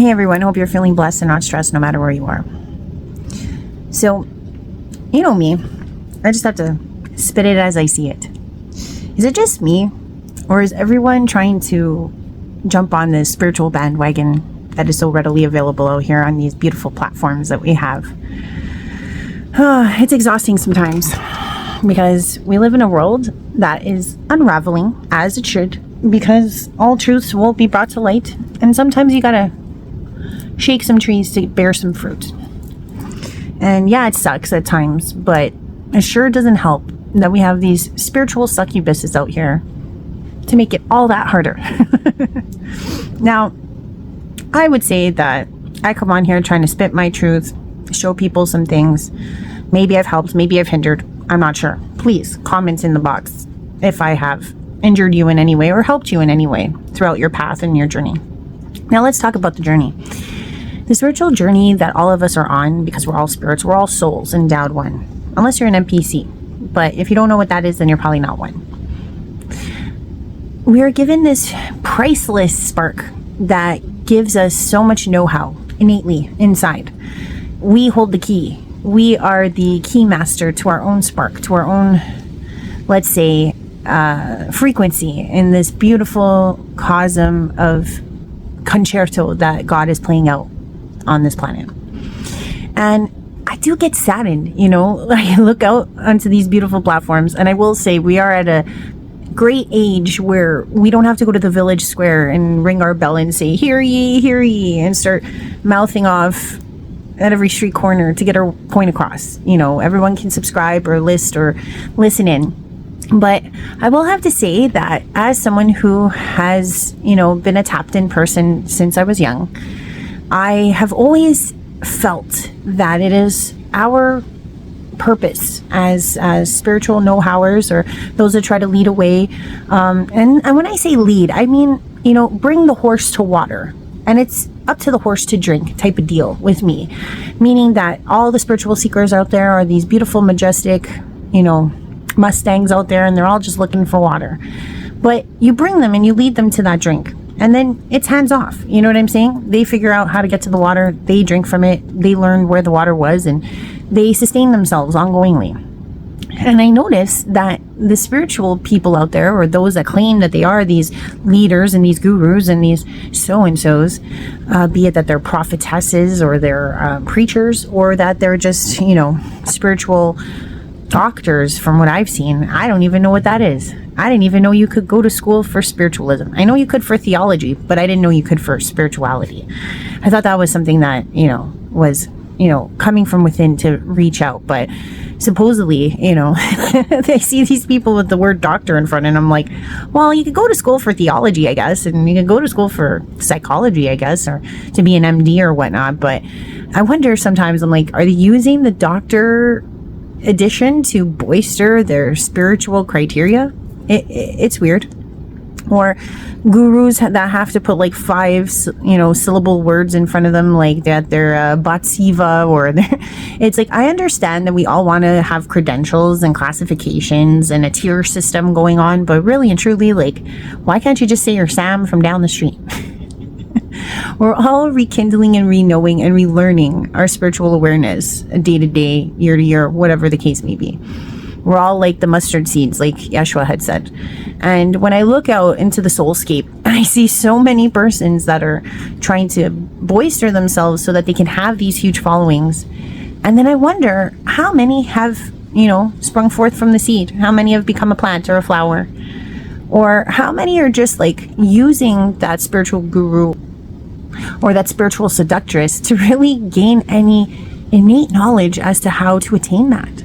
Hey everyone, hope you're feeling blessed and not stressed no matter where you are. So, you know me, I just have to spit it as I see it. Is it just me, or is everyone trying to jump on this spiritual bandwagon that is so readily available out here on these beautiful platforms that we have? It's exhausting sometimes because we live in a world that is unraveling as it should, because all truths will be brought to light, and sometimes you gotta shake some trees to bear some fruit. And yeah, it sucks at times, but it sure doesn't help that we have these spiritual succubuses out here to make it all that harder. Now, I would say that I come on here trying to spit my truth, show people some things. Maybe I've helped, maybe I've hindered, I'm not sure. Please comment in the box if I have injured you in any way or helped you in any way throughout your path and your journey. Now let's talk about the journey. The spiritual journey that all of us are on, because we're all spirits, we're all souls, endowed one. Unless you're an NPC. But if you don't know what that is, then you're probably not one. We are given this priceless spark that gives us so much know-how innately inside. We hold the key. We are the key master to our own spark, to our own, let's say, frequency in this beautiful cosm of concerto that God is playing out on this planet. And I do get saddened, I look out onto these beautiful platforms, and I will say we are at a great age where we don't have to go to the village square and ring our bell and say, hear ye, and start mouthing off at every street corner to get our point across. Everyone can subscribe or list or listen in. But I will have to say that as someone who has, been a tapped in person since I was young, I have always felt that it is our purpose as spiritual know-howers, or those that try to lead a way. And when I say lead, I mean, bring the horse to water. And it's up to the horse to drink type of deal with me. Meaning that all the spiritual seekers out there are these beautiful, majestic, Mustangs out there, and they're all just looking for water. But you bring them and you lead them to that drink. And then it's hands off. You know what I'm saying? They figure out how to get to the water. They drink from it. They learn where the water was, and they sustain themselves ongoingly. And I notice that the spiritual people out there, or those that claim that they are these leaders and these gurus and these so-and-sos, be it that they're prophetesses or they're preachers, or that they're just, spiritual doctors, from what I've seen. I don't even know what that is. I didn't even know you could go to school for spiritualism. I know you could for theology, but I didn't know you could for spirituality. I thought that was something that, was, coming from within to reach out. But supposedly, they see these people with the word doctor in front, and I'm like, well, you could go to school for theology, I guess, and you could go to school for psychology, I guess, or to be an MD or whatnot. But I wonder sometimes, I'm like, are they using the doctor addition to bolster their spiritual criteria? It's weird. Or gurus that have to put like 5 syllable words in front of them, like that they're Batsiva, or it's like, I understand that we all want to have credentials and classifications and a tier system going on, but really and truly, like, why can't you just say you're Sam from down the street? We're all rekindling and re-knowing and relearning our spiritual awareness day to day, year to year, whatever the case may be. We're all like the mustard seeds, like Yeshua had said. And when I look out into the soulscape, I see so many persons that are trying to bolster themselves so that they can have these huge followings. And then I wonder, how many have, sprung forth from the seed? How many have become a plant or a flower? Or how many are just like using that spiritual guru or that spiritual seductress to really gain any innate knowledge as to how to attain that?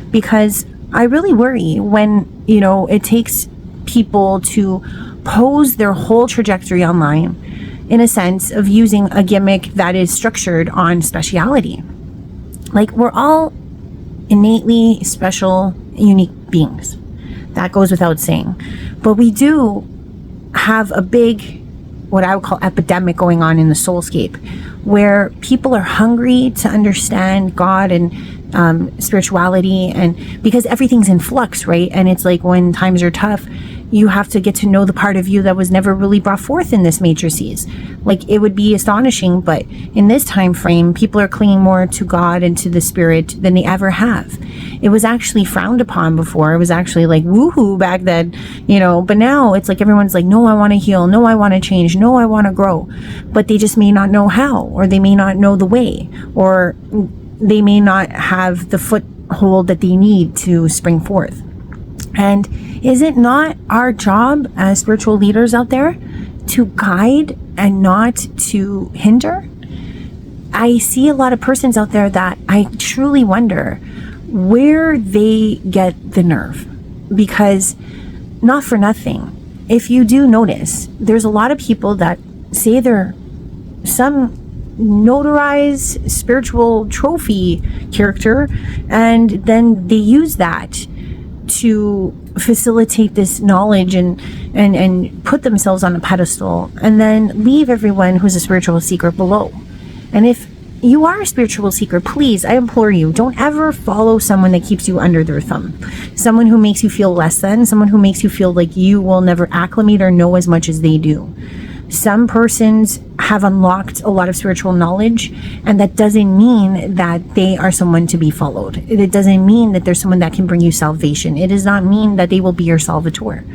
Because I really worry when, it takes people to pose their whole trajectory online in a sense of using a gimmick that is structured on speciality. Like, we're all innately special, unique beings. That goes without saying. But we do have a big, what I would call, epidemic going on in the soulscape, where people are hungry to understand God and spirituality, and because everything's in flux, right? And it's like when times are tough, you have to get to know the part of you that was never really brought forth in this matrices. Like, it would be astonishing, but in this time frame, people are clinging more to God and to the spirit than they ever have. It was actually frowned upon before. It was actually like woohoo back then, but now it's like everyone's like, no, I want to heal, no, I want to change, no, I want to grow, but they just may not know how, or they may not know the way, or they may not have the foothold that they need to spring forth. And is it not our job as spiritual leaders out there to guide and not to hinder? I see a lot of persons out there that I truly wonder where they get the nerve, because not for nothing, if you do notice, there's a lot of people that say they're some notarized spiritual trophy character, and then they use that to facilitate this knowledge and put themselves on a pedestal, and then leave everyone who's a spiritual seeker below. And if you are a spiritual seeker, please, I implore you, don't ever follow someone that keeps you under their thumb. Someone who makes you feel less than, someone who makes you feel like you will never acclimate or know as much as they do. Some persons have unlocked a lot of spiritual knowledge, and that doesn't mean that they are someone to be followed. It doesn't mean that there's someone that can bring you salvation. It does not mean that they will be your salvator.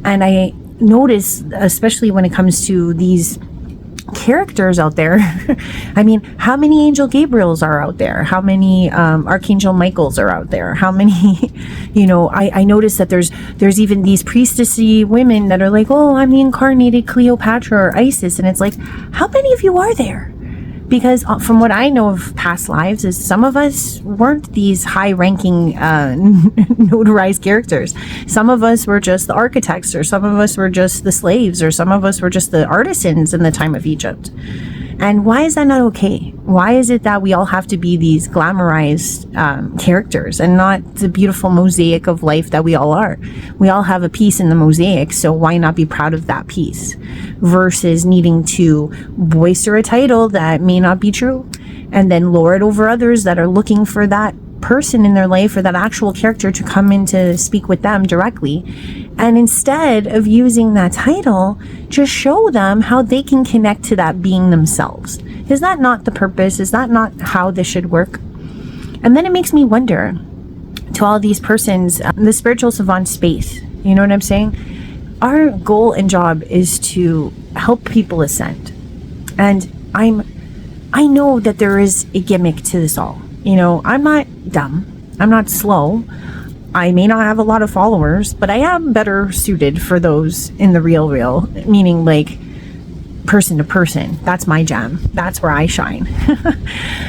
And I notice, especially when it comes to these characters out there, I mean, how many Angel Gabriels are out there? How many Archangel Michaels are out there? How many, I notice that there's even these priestessy women that are like, oh, I'm the incarnated Cleopatra or Isis. And it's like, how many of you are there? Because from what I know of past lives, is some of us weren't these high-ranking notarized characters. Some of us were just the architects, or some of us were just the slaves, or some of us were just the artisans in the time of Egypt. And why is that not okay? Why is it that we all have to be these glamorized characters and not the beautiful mosaic of life that we all are? We all have a piece in the mosaic, so why not be proud of that piece? Versus needing to boister a title that may not be true, and then lord over others that are looking for that person in their life or that actual character to come in to speak with them directly. And instead of using that title, just show them how they can connect to that being themselves. Is that not the purpose? Is that not how this should work? And then it makes me wonder, to all these persons, the spiritual savant space, you know what I'm saying? Our goal and job is to help people ascend. And I know that there is a gimmick to this all. I'm not dumb. I'm not slow. I may not have a lot of followers, but I am better suited for those in the real, meaning like person to person. That's my jam. That's where I shine.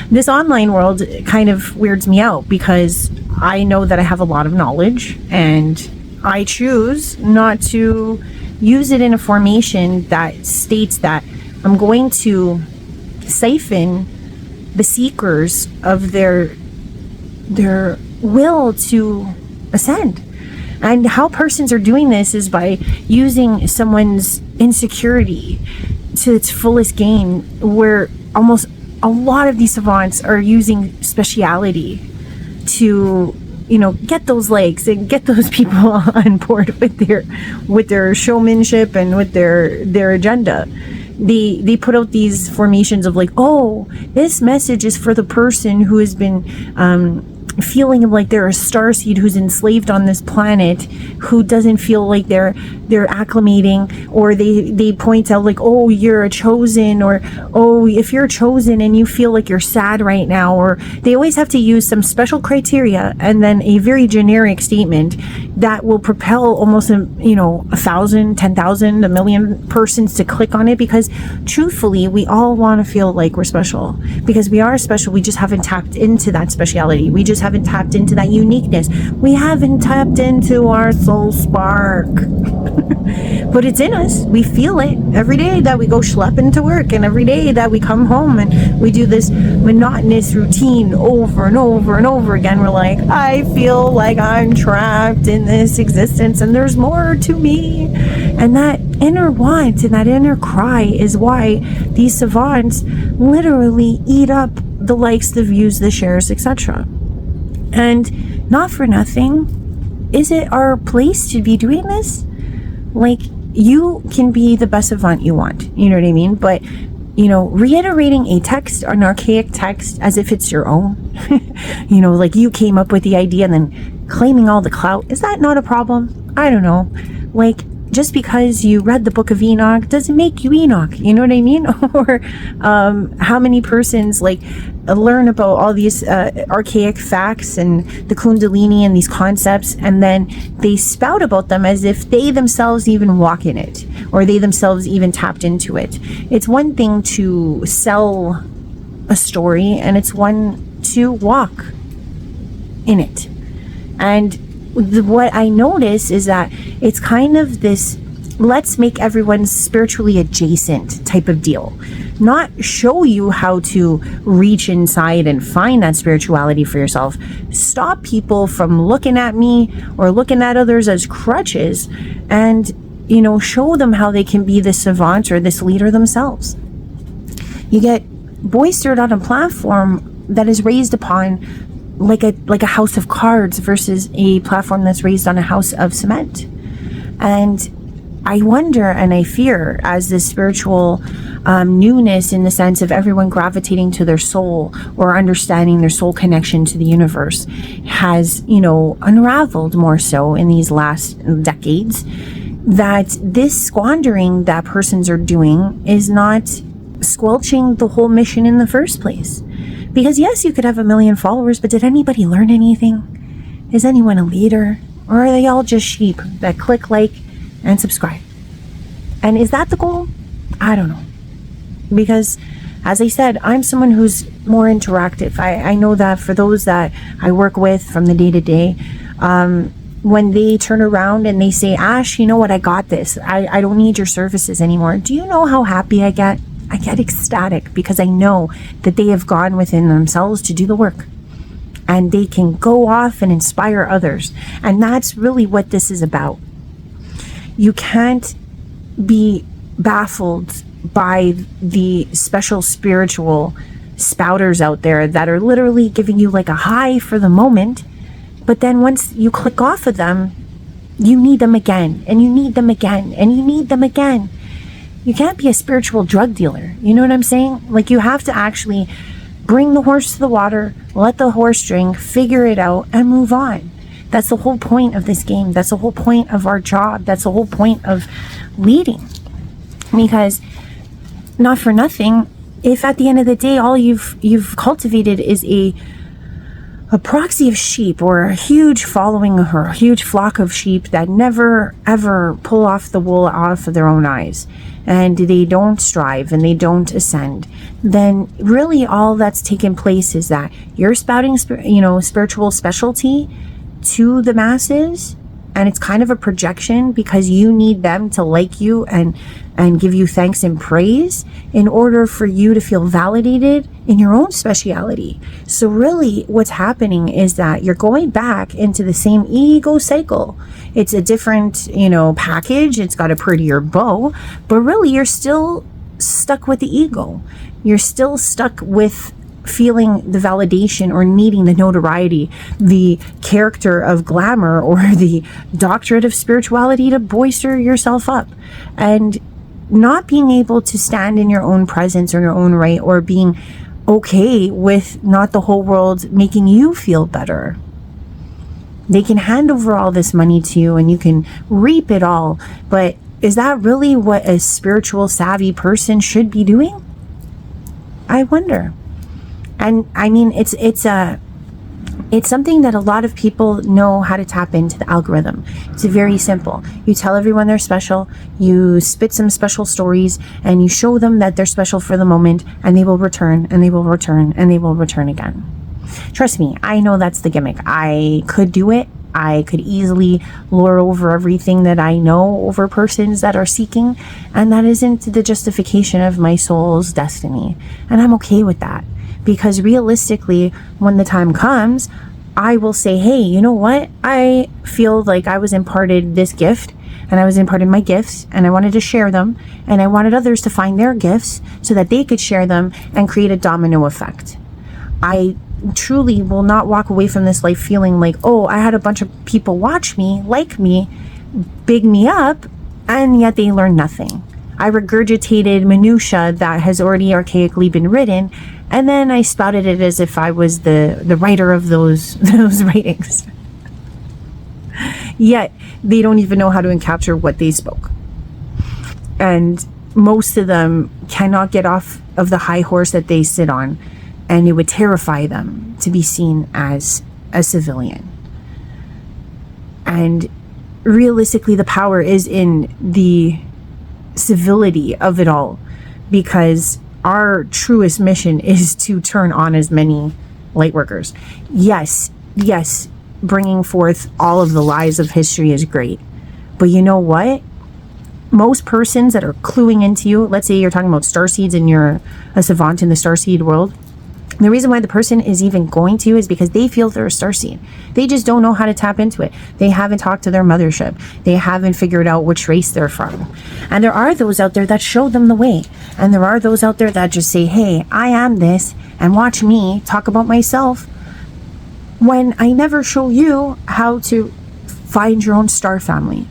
This online world kind of weirds me out because I know that I have a lot of knowledge, and I choose not to use it in a formation that states that I'm going to siphon the seekers of their will to ascend. And how persons are doing this is by using someone's insecurity to its fullest gain, where almost a lot of these savants are using speciality to get those likes and get those people on board with their showmanship and with their agenda. They put out these formations of like, oh, this message is for the person who has been feeling like they're a starseed who's enslaved on this planet, who doesn't feel like they're acclimating, or they point out like, oh, you're a chosen, or oh, if you're chosen and you feel like you're sad right now, or they always have to use some special criteria and then a very generic statement that will propel almost 1,000, 10,000, 1,000,000 persons to click on it, because truthfully we all want to feel like we're special, because we are special. We just haven't tapped into that speciality. We just haven't tapped into that uniqueness. We haven't tapped into our soul spark. But it's in us. We feel it every day that we go schlepping to work, and every day that we come home and we do this monotonous routine over and over and over again. We're like, I feel like I'm trapped in this existence and there's more to me. And that inner want and that inner cry is why these savants literally eat up the likes, the views, the shares, etc. And not for nothing, is it our place to be doing this? Like, you can be the best savant you want, you know what I mean? But, you know, reiterating a text, an archaic text, as if it's your own, you know, like you came up with the idea and then claiming all the clout, is that not a problem? I don't know. Like, just because you read the book of Enoch doesn't make you Enoch, you know what I mean? Or how many persons like learn about all these archaic facts and the Kundalini and these concepts, and then they spout about them as if they themselves even walk in it, or they themselves even tapped into it. It's one thing to sell a story, and it's one to walk in it. And what I notice is that it's kind of this let's make everyone spiritually adjacent type of deal, not show you how to reach inside and find that spirituality for yourself. Stop people from looking at me or looking at others as crutches, and, you know, show them how they can be this savant or this leader themselves. You get boistered on a platform that is raised upon like a house of cards versus a platform that's raised on a house of cement. And I wonder and I fear, as this spiritual newness, in the sense of everyone gravitating to their soul or understanding their soul connection to the universe, has, you know, unraveled more so in these last decades, that this squandering that persons are doing is not squelching the whole mission in the first place. Because yes, you could have 1 million followers, but did anybody learn anything? Is anyone a leader? Or are they all just sheep that click like and subscribe? And is that the goal? I don't know. Because, as I said, I'm someone who's more interactive. I know that for those that I work with from the day to day, when they turn around and they say, Ash, you know what, I got this. I don't need your services anymore. Do you know how happy I get? I get ecstatic, because I know that they have gone within themselves to do the work, and they can go off and inspire others. And that's really what this is about. You can't be baffled by the special spiritual spouters out there that are literally giving you like a high for the moment, but then once you click off of them, you need them again, and you need them again, and you need them again. You can't be a spiritual drug dealer. You know what I'm saying? Like, you have to actually bring the horse to the water, let the horse drink, figure it out, and move on. That's the whole point of this game. That's the whole point of our job. That's the whole point of leading. Because, not for nothing, if at the end of the day all you've cultivated is a proxy of sheep, or a huge following, or a huge flock of sheep that never ever pull off the wool off of their own eyes, and they don't strive and they don't ascend, then really all that's taken place is that you're spouting spiritual specialty to the masses, and it's kind of a projection because you need them to like you and give you thanks and praise in order for you to feel validated in your own speciality. So really what's happening is that you're going back into the same ego cycle. It's a different, package. It's got a prettier bow, but really you're still stuck with the ego. You're still stuck with feeling the validation or needing the notoriety, the character of glamour, or the doctorate of spirituality to bolster yourself up, and not being able to stand in your own presence or your own right, or being okay with not the whole world making you feel better. They can hand over all this money to you and you can reap it all, but is that really what a spiritual savvy person should be doing? I wonder. And I mean, it's something that a lot of people know how to tap into the algorithm. It's very simple. You tell everyone they're special, you spit some special stories, and you show them that they're special for the moment, and they will return, and they will return, and they will return again. Trust me, I know that's the gimmick. I could do it. I could easily lure over everything that I know over persons that are seeking, and that isn't the justification of my soul's destiny. And I'm okay with that. Because realistically, when the time comes, I will say, hey, you know what? I feel like I was imparted this gift, and I was imparted my gifts, and I wanted to share them, and I wanted others to find their gifts so that they could share them and create a domino effect. I truly will not walk away from this life feeling like, oh, I had a bunch of people watch me, like me, big me up, and yet they learn nothing. I regurgitated minutia that has already archaically been written, and then I spouted it as if I was the writer of those writings. Yet they don't even know how to capture what they spoke. And most of them cannot get off of the high horse that they sit on, and it would terrify them to be seen as a civilian. And realistically, the power is in the civility of it all, because our truest mission is to turn on as many light workers. Yes, bringing forth all of the lies of history is great, but you know what? Most persons that are cluing into you, let's say you're talking about starseeds and you're a savant in the starseed world, the reason why the person is even going to you is because they feel they're a starseed. They just don't know how to tap into it. They haven't talked to their mothership. They haven't figured out which race they're from. And there are those out there that show them the way. And there are those out there that just say, hey, I am this, and watch me talk about myself, when I never show you how to find your own star family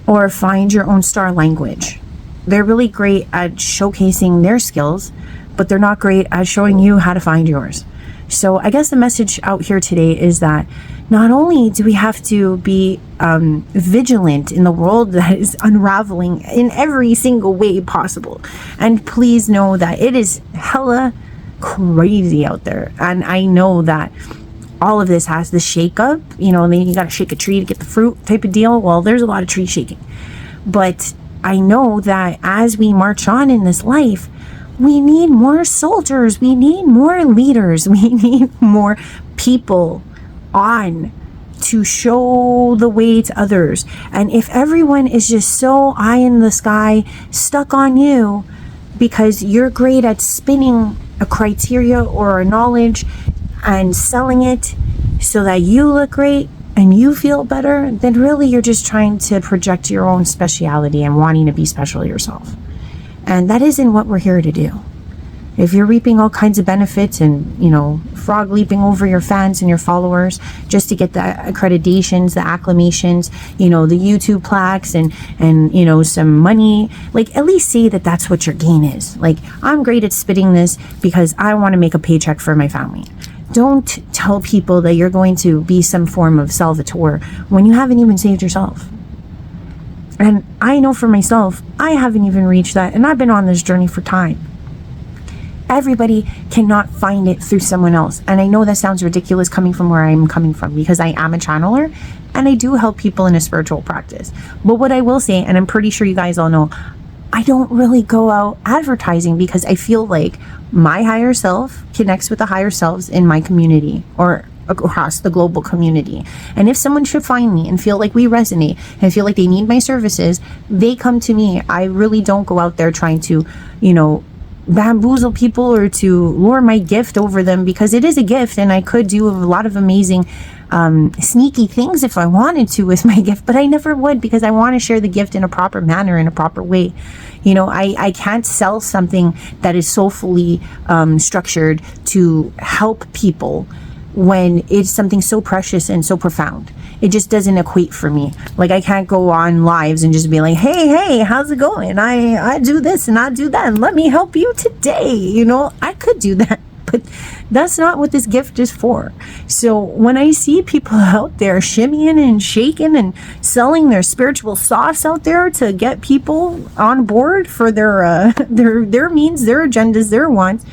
or find your own star language. They're really great at showcasing their skills, but they're not great at showing you how to find yours. So I guess the message out here today is that not only do we have to be vigilant in the world that is unraveling in every single way possible, and please know that it is hella crazy out there. And I know that all of this has the shake up, you know, and then you got to shake a tree to get the fruit type of deal. Well, there's a lot of tree shaking. But I know that as we march on in this life, we need more soldiers. We need more leaders. We need more people on to show the way to others. And if everyone is just so eye in the sky, stuck on you, because you're great at spinning a criteria or a knowledge and selling it so that you look great and you feel better, then really you're just trying to project your own speciality and wanting to be special yourself. And that isn't what we're here to do. If you're reaping all kinds of benefits and, you know, frog leaping over your fans and your followers just to get the accreditations, the acclamations, you know, the YouTube plaques and, you know, some money, like, at least say that that's what your gain is. Like, I'm great at spitting this because I want to make a paycheck for my family. Don't tell people that you're going to be some form of salvator when you haven't even saved yourself. And I know for myself, I haven't even reached that, and I've been on this journey for time. Everybody cannot find it through someone else. And I know that sounds ridiculous coming from where I'm coming from, because I am a channeler and I do help people in a spiritual practice. But what I will say, and I'm pretty sure you guys all know, I don't really go out advertising, because I feel like my higher self connects with the higher selves in my community or across the global community. And if someone should find me and feel like we resonate and feel like they need my services, they come to me. I really don't go out there trying to, you know, bamboozle people or to lure my gift over them, because it is a gift and I could do a lot of amazing sneaky things if I wanted to with my gift, but I never would, because I want to share the gift in a proper manner, in a proper way. You know, I can't sell something that is soulfully structured to help people when it's something so precious and so profound. It just doesn't equate for me. Like, I can't go on lives and just be like, hey, how's it going? I do this and I do that, and let me help you today. You know, I could do that, but that's not what this gift is for. So when I see people out there shimmying and shaking and selling their spiritual sauce out there to get people on board for their means, their agendas, their wants,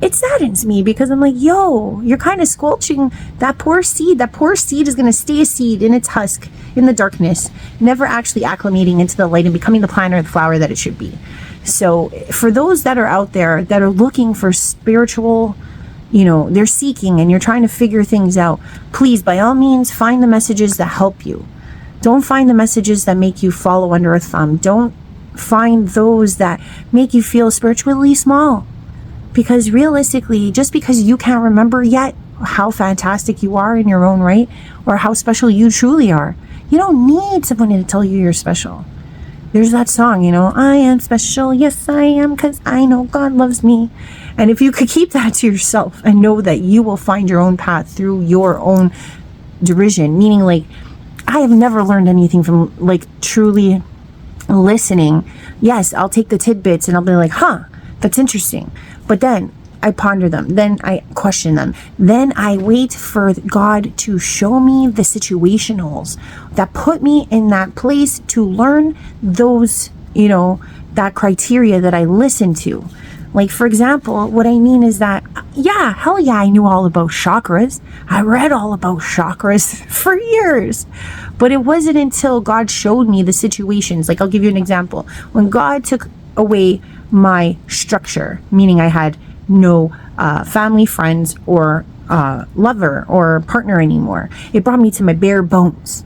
it saddens me, because I'm like, yo, you're kind of squelching that poor seed. That poor seed is going to stay a seed in its husk, in the darkness, never actually acclimating into the light and becoming the plant or the flower that it should be. So for those that are out there that are looking for spiritual, you know, they're seeking and you're trying to figure things out, please, by all means, find the messages that help you. Don't find the messages that make you follow under a thumb. Don't find those that make you feel spiritually small. Because realistically, just because you can't remember yet how fantastic you are in your own right, or how special you truly are, you don't need someone to tell you you're special. There's that song, you know, I am special, yes I am, because I know God loves me. And if you could keep that to yourself and know that you will find your own path through your own derision, meaning, like, I have never learned anything from, like, truly listening, yes, I'll take the tidbits and I'll be like, huh, that's interesting. But then I ponder them, then I question them, then I wait for God to show me the situationals that put me in that place to learn those, that criteria that I listen to. Like, for example, what I mean is that, yeah, hell yeah, I knew all about chakras. I read all about chakras for years. But it wasn't until God showed me the situations. Like, I'll give you an example. When God took away my structure, meaning I had no family, friends, or lover or partner anymore, it brought me to my bare bones.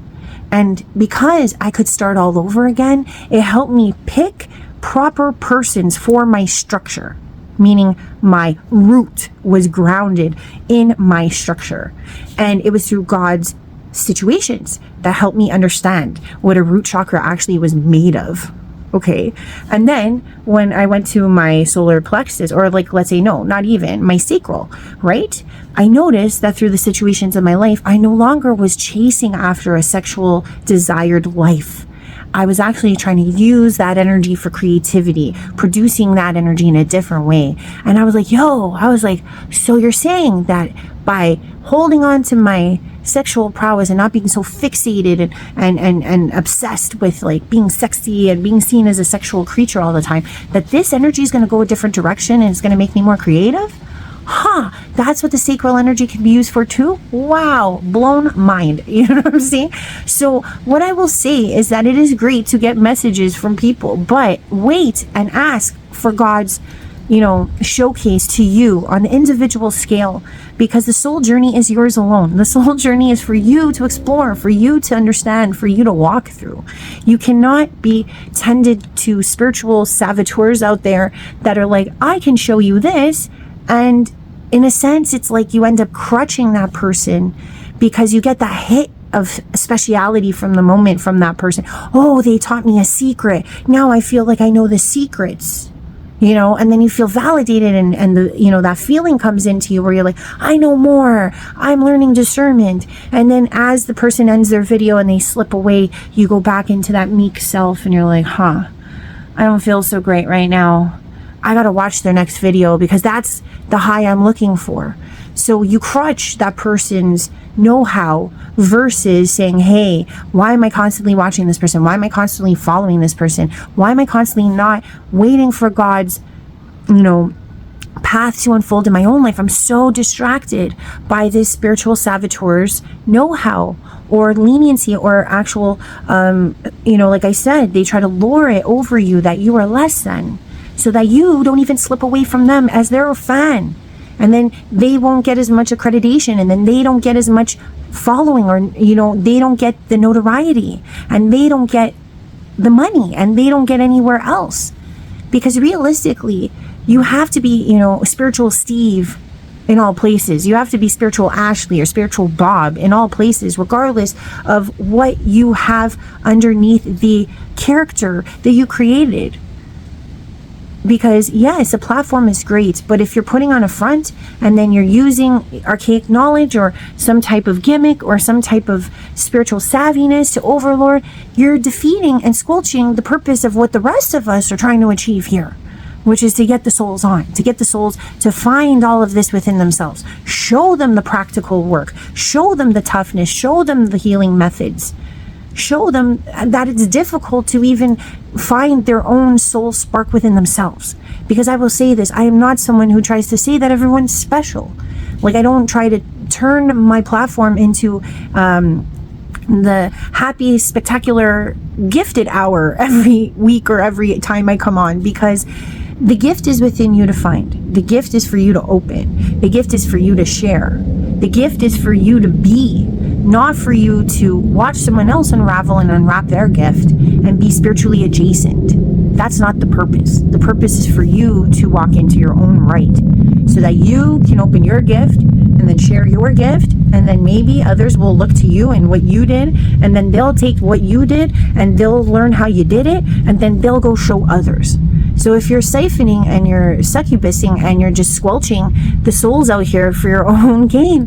And because I could start all over again, it helped me pick proper persons for my structure, meaning my root was grounded in my structure. And it was through God's situations that helped me understand what a root chakra actually was made of. Okay. And then when I went to my solar plexus, or like, let's say, no, not even my sacral, right? I noticed that through the situations of my life, I no longer was chasing after a sexual desired life. I was actually trying to use that energy for creativity, producing that energy in a different way. And I was like, so you're saying that by holding on to my sexual prowess and not being so fixated and obsessed with like being sexy and being seen as a sexual creature all the time, that this energy is going to go a different direction and it's going to make me more creative? That's what the sacral energy can be used for too? Wow, blown mind. You know what I'm saying? So what I will say is that it is great to get messages from people, but wait and ask for God's, showcase to you on the individual scale, because the soul journey is yours alone. The soul journey is for you to explore, for you to understand, for you to walk through. You cannot be tended to spiritual saboteurs out there that are like, I can show you this. And in a sense, it's like you end up crutching that person because you get that hit of speciality from the moment from that person. Oh, they taught me a secret. Now I feel like I know the secrets, and then you feel validated and the, that feeling comes into you where you're like, I know more. I'm learning discernment. And then as the person ends their video and they slip away, you go back into that meek self and you're like, I don't feel so great right now. I got to watch their next video because that's the high I'm looking for. So you crutch that person's know-how versus saying, hey, why am I constantly watching this person? Why am I constantly following this person? Why am I constantly not waiting for God's, path to unfold in my own life? I'm so distracted by this spiritual saboteur's know-how or leniency or actual, like I said, they try to lure it over you that you are less than, so that you don't even slip away from them as their fan. And then they won't get as much accreditation, and then they don't get as much following, or, they don't get the notoriety, and they don't get the money, and they don't get anywhere else. Because realistically, you have to be, spiritual Steve in all places. You have to be spiritual Ashley or spiritual Bob in all places, regardless of what you have underneath the character that you created. Because yes, a platform is great, but if you're putting on a front and then you're using archaic knowledge or some type of gimmick or some type of spiritual savviness to overlord, you're defeating and squelching the purpose of what the rest of us are trying to achieve here, which is to get the souls to get the souls to find all of this within themselves. Show them the practical work, show them the toughness, show them the healing methods. Show them that it's difficult to even find their own soul spark within themselves. Because I will say this, I am not someone who tries to say that everyone's special. Like, I don't try to turn my platform into the happy, spectacular, gifted hour every week or every time I come on, because the gift is within you to find. The gift is for you to open. The gift is for you to share. The gift is for you to be, not for you to watch someone else unravel and unwrap their gift and be spiritually adjacent. That's not the purpose. The purpose is for you to walk into your own right so that you can open your gift and then share your gift, and then maybe others will look to you and what you did, and then they'll take what you did and they'll learn how you did it, and then they'll go show others. So if you're siphoning and you're succubusing and you're just squelching the souls out here for your own gain,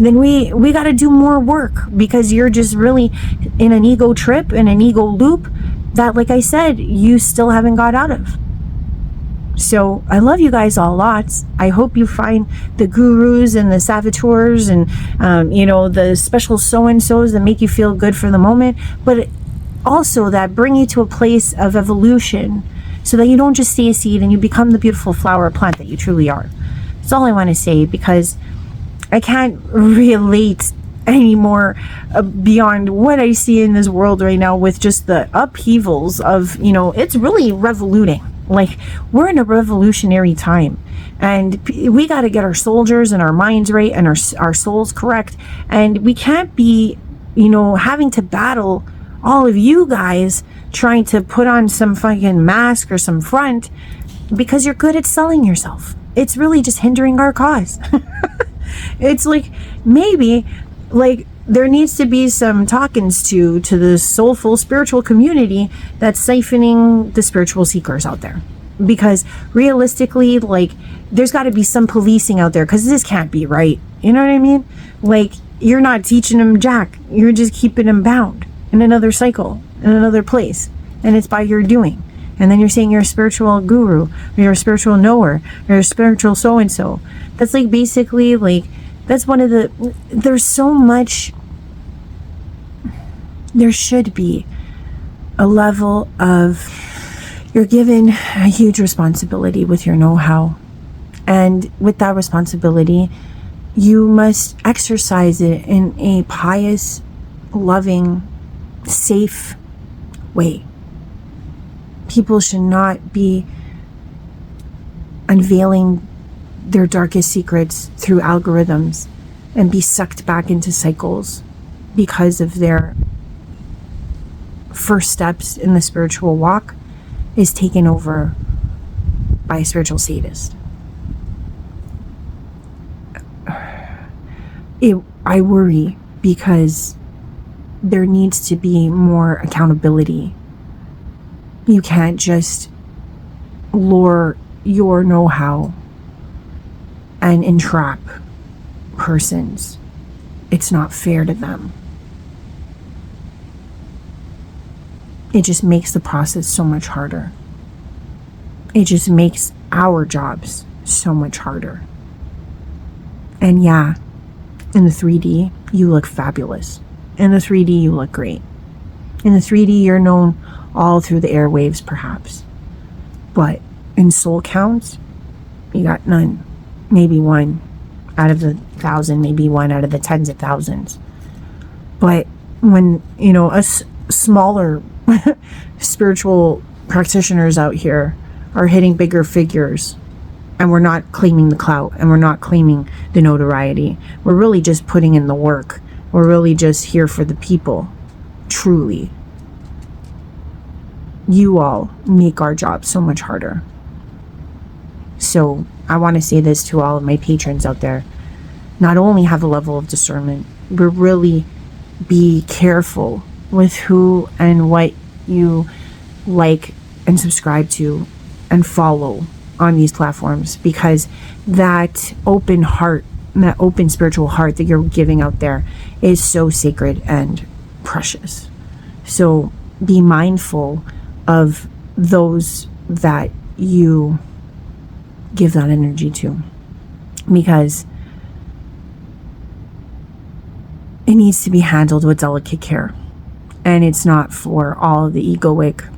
then we got to do more work, because you're just really in an ego trip, in an ego loop that, like I said, you still haven't got out of. So I love you guys all lots. I hope you find the gurus and the saboteurs and, the special so-and-sos that make you feel good for the moment, but also that bring you to a place of evolution, so that you don't just stay a seed and you become the beautiful flower plant that you truly are. That's all I want to say, because I can't relate anymore beyond what I see in this world right now, with just the upheavals of, it's really revoluting. Like, we're in a revolutionary time, and we got to get our soldiers and our minds right and our souls correct. And we can't be, having to battle all of you guys trying to put on some fucking mask or some front because you're good at selling yourself. It's really just hindering our cause. It's like, maybe, like, there needs to be some talkings to the soulful spiritual community that's siphoning the spiritual seekers out there. Because realistically, like, there's got to be some policing out there, because this can't be right. You know what I mean? Like, you're not teaching them jack. You're just keeping them bound in another cycle, in another place. And it's by your doing. And then you're saying you're a spiritual guru, or you're a spiritual knower, or you're a spiritual so-and-so. That's like, basically, like, that's one of the, there's so much, there should be a level of, you're given a huge responsibility with your know-how. And with that responsibility, you must exercise it in a pious, loving, safe way. People should not be unveiling their darkest secrets through algorithms and be sucked back into cycles because of their first steps in the spiritual walk is taken over by a spiritual sadist. I worry, because there needs to be more accountability. You can't just lure your know-how and entrap persons. It's not fair to them. It just makes the process so much harder. It just makes our jobs so much harder. And yeah, in the 3D, you look fabulous. In the 3D, you look great. In the 3D, you're known all through the airwaves, perhaps. But in soul counts, you got none. Maybe one out of the 1,000, maybe one out of the tens of thousands. But when, us smaller spiritual practitioners out here are hitting bigger figures, and we're not claiming the clout, and we're not claiming the notoriety, we're really just putting in the work. We're really just here for the people, truly. You all make our job so much harder. So I want to say this to all of my patrons out there. Not only have a level of discernment, but really be careful with who and what you like and subscribe to and follow on these platforms, because that open heart, that open spiritual heart that you're giving out there is so sacred and precious. So be mindful of those that you give that energy to, because it needs to be handled with delicate care, and it's not for all the egoic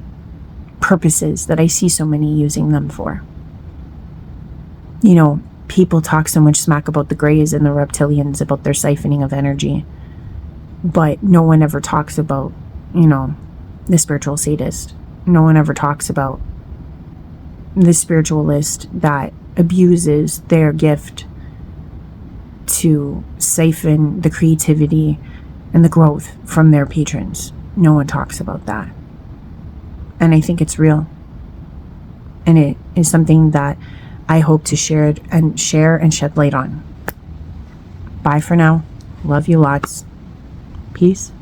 purposes that I see so many using them for. People talk so much smack about the Greys and the reptilians, about their siphoning of energy, but no one ever talks about, the spiritual sadist. No one ever talks about the spiritualist that abuses their gift to siphon the creativity and the growth from their patrons. No one talks about that. And I think it's real. And it is something that I hope to share and shed light on. Bye for now. Love you lots. Peace.